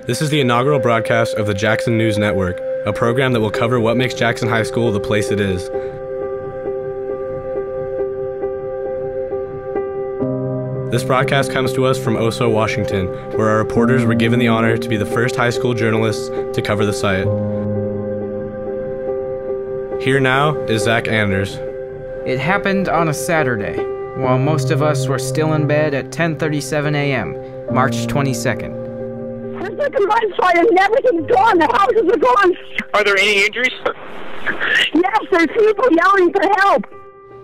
This is the inaugural broadcast of the Jackson News Network, a program that will cover what makes Jackson High School the place it is. This broadcast comes to us from Oso, Washington, where our reporters were given the honor to be the first high school journalists to cover the site. Here now is Zach Anders. It happened on a Saturday, while most of us were still in bed at 10:37 a.m., March 22nd. There's like a mudslide and everything's gone. The houses are gone. Are there any injuries? Yes, there's people yelling for help.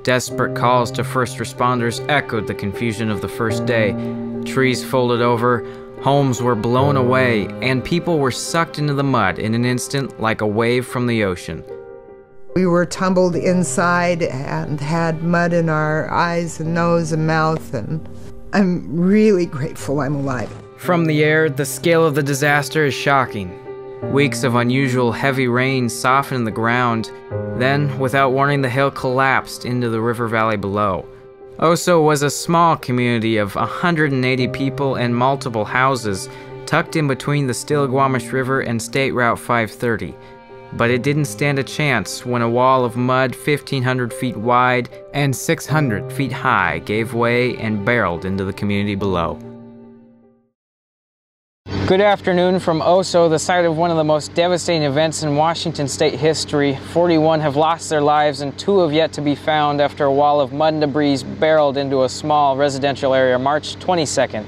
Desperate calls to first responders echoed the confusion of the first day. Trees folded over, homes were blown away, and people were sucked into the mud in an instant like a wave from the ocean. We were tumbled inside and had mud in our eyes and nose and mouth, and I'm really grateful I'm alive. From the air, the scale of the disaster is shocking. Weeks of unusual heavy rain softened the ground. Then, without warning, the hill collapsed into the river valley below. Oso was a small community of 180 people and multiple houses, tucked in between the Stillaguamish River and State Route 530. But it didn't stand a chance when a wall of mud 1,500 feet wide and 600 feet high gave way and barreled into the community below. Good afternoon from Oso, the site of one of the most devastating events in Washington state history. 41 have lost their lives and 2 have yet to be found after a wall of mud and debris barreled into a small residential area March 22nd.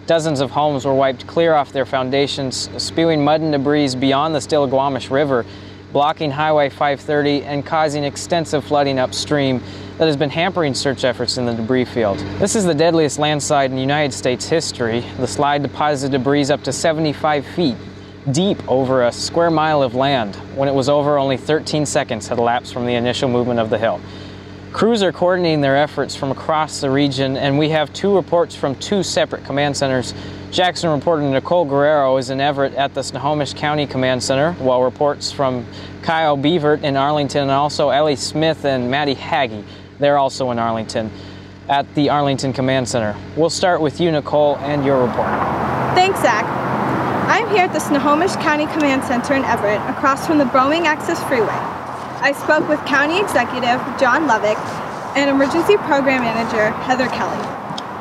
Dozens of homes were wiped clear off their foundations, spewing mud and debris beyond the Stillaguamish River, blocking Highway 530 and causing extensive flooding upstream that has been hampering search efforts in the debris field. This is the deadliest landslide in United States history. The slide deposited debris up to 75 feet deep over a square mile of land. When it was over, only 13 seconds had elapsed from the initial movement of the hill. Crews are coordinating their efforts from across the region, and we have 2 reports from 2 separate command centers. Jackson reporter Nicole Guerrero is in Everett at the Snohomish County Command Center, while reports from Kyle Beavert in Arlington and also Ellie Smith and Madi Hagge, they're also in Arlington, at the Arlington Command Center. We'll start with you, Nicole, and your report. Thanks, Zach. I'm here at the Snohomish County Command Center in Everett, across from the Broming Access Freeway. I spoke with County Executive John Lovick and Emergency Program Manager Heather Kelly.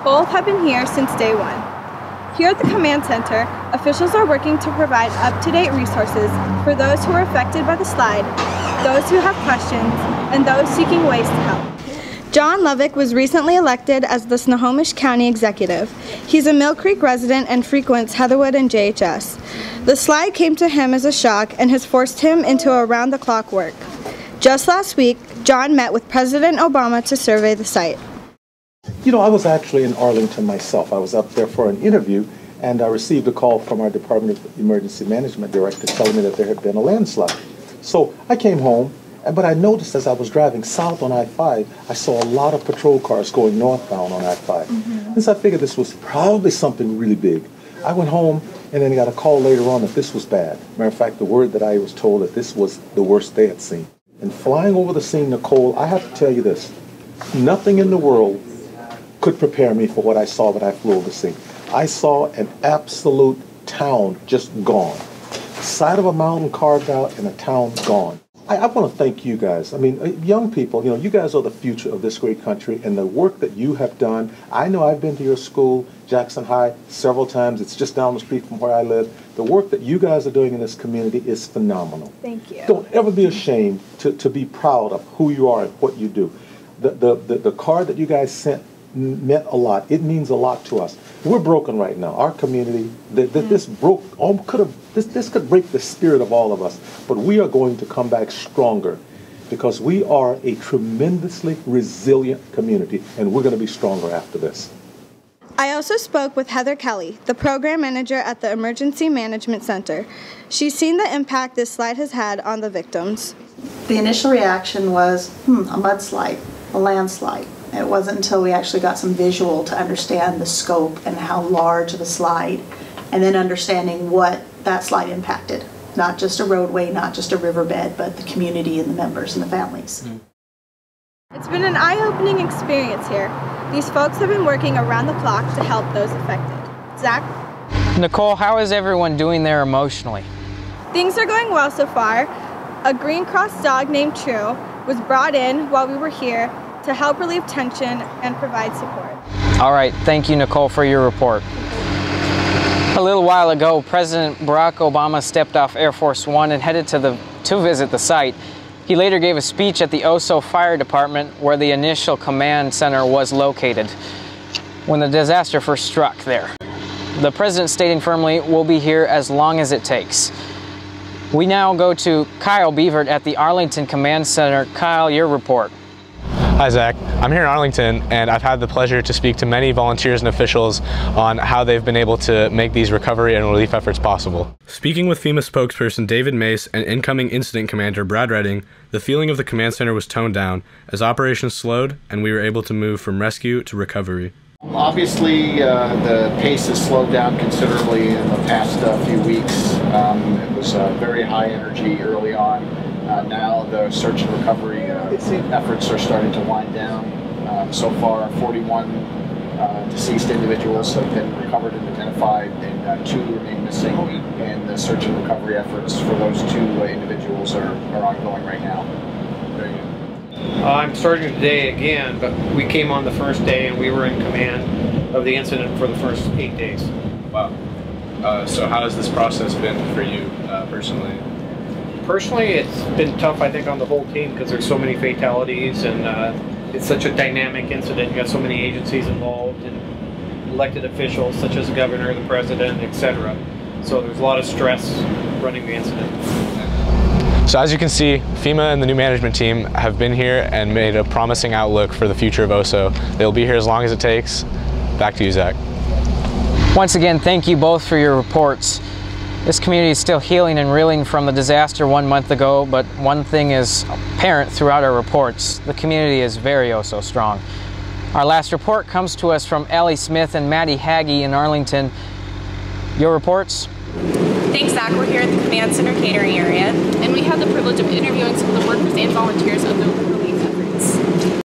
Both have been here since day 1. Here at the Command Center, officials are working to provide up-to-date resources for those who are affected by the slide, those who have questions, and those seeking ways to help. John Lovick was recently elected as the Snohomish County Executive. He's a Mill Creek resident and frequents Heatherwood and JHS. The slide came to him as a shock and has forced him into around-the-clock work. Just last week, John met with President Obama to survey the site. You know, I was actually in Arlington myself. I was up there for an interview, and I received a call from our Department of Emergency Management Director telling me that there had been a landslide. So I came home, but I noticed as I was driving south on I-5, I saw a lot of patrol cars going northbound on I-5. And so I figured this was probably something really big. I went home and then got a call later on that this was bad. Matter of fact, the word that I was told that this was the worst they had seen. And flying over the scene, Nicole, I have to tell you this. Nothing in the world could prepare me for what I saw when I flew over the scene. I saw an absolute town just gone. Side of a mountain carved out and a town gone. I want to thank you guys. I mean, young people, you know, you guys are the future of this great country, and the work that you have done. I know I've been to your school, Jackson High, several times. It's just down the street from where I live. The work that you guys are doing in this community is phenomenal. Thank you. Don't ever be ashamed to be proud of who you are and what you do. The card that you guys sent meant a lot. It means a lot to us. We're broken right now. Our community, this could break the spirit of all of us. But we are going to come back stronger because we are a tremendously resilient community, and we're going to be stronger after this. I also spoke with Heather Kelly, the program manager at the Emergency Management Center. She's seen the impact this slide has had on the victims. The initial reaction was, a mudslide, a landslide. It wasn't until we actually got some visual to understand the scope and how large the slide, and then understanding what that slide impacted. Not just a roadway, not just a riverbed, but the community and the members and the families. It's been an eye-opening experience here. These folks have been working around the clock to help those affected. Zach? Nicole, how is everyone doing there emotionally? Things are going well so far. A Green Cross dog named True was brought in while we were here to help relieve tension and provide support. All right, thank you, Nicole, for your report. A little while ago, President Barack Obama stepped off Air Force One and headed to visit the site. He later gave a speech at the Oso Fire Department, where the initial command center was located when the disaster first struck there. The president stating firmly, "We'll be here as long as it takes." We now go to Kyle Beavert at the Arlington Command Center. Kyle, your report. Hi Zach, I'm here in Arlington and I've had the pleasure to speak to many volunteers and officials on how they've been able to make these recovery and relief efforts possible. Speaking with FEMA spokesperson David Mace and incoming incident commander Brad Redding, the feeling of the command center was toned down as operations slowed and we were able to move from rescue to recovery. Obviously, the pace has slowed down considerably in the past few weeks. It was very high energy early on. Now the search and recovery efforts are starting to wind down. So far, 41 deceased individuals have been recovered and identified, and 2 remain missing. And the search and recovery efforts for those 2 individuals are ongoing right now. I'm starting today again, but we came on the first day and we were in command of the incident for the first 8 days. Wow. So how has this process been for you personally? Personally, it's been tough, I think, on the whole team because there's so many fatalities and it's such a dynamic incident. You got so many agencies involved and elected officials such as the governor, the president, etc. So there's a lot of stress running the incident. So as you can see, FEMA and the new management team have been here and made a promising outlook for the future of Oso. They'll be here as long as it takes. Back to you, Zach. Once again, thank you both for your reports. This community is still healing and reeling from the disaster 1 month ago, but one thing is apparent throughout our reports. The community is very Oso strong. Our last report comes to us from Ellie Smith and Madi Hagge in Arlington. Your reports? Thanks, Zach. We're here at the Command Center catering area, and we had the privilege of interviewing some of the workers and volunteers of the relief efforts.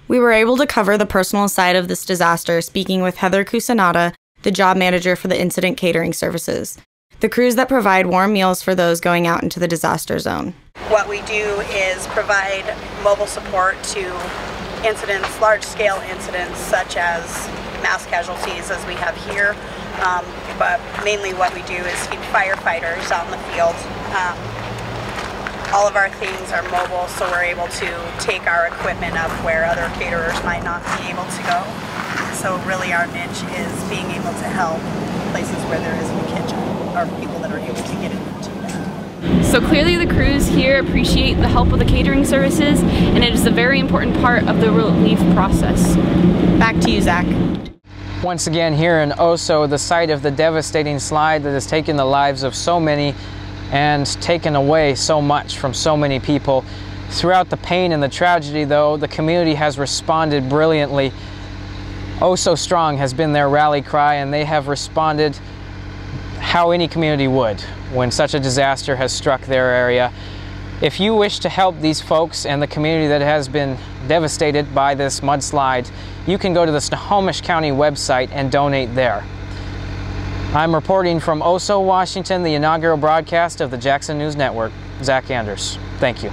We were able to cover the personal side of this disaster, speaking with Heather Cucinotta, the job manager for the incident catering services, the crews that provide warm meals for those going out into the disaster zone. What we do is provide mobile support to incidents, large-scale incidents such as mass casualties as we have here, but mainly what we do is feed firefighters on the field. All of our things are mobile, so we're able to take our equipment up where other caterers might not be able to go. So really our niche is being able to help places where there isn't a kitchen, or people that are able to get into that. So clearly the crews here appreciate the help of the catering services, and it is a very important part of the relief process. Back to you, Zach. Once again here in Oso, the site of the devastating slide that has taken the lives of so many and taken away so much from so many people. Throughout the pain and the tragedy, though, the community has responded brilliantly. Oso Strong has been their rally cry, and they have responded how any community would when such a disaster has struck their area. If you wish to help these folks and the community that has been devastated by this mudslide, you can go to the Snohomish County website and donate there. I'm reporting from Oso, Washington, the inaugural broadcast of the Jackson News Network. Zach Anders. Thank you.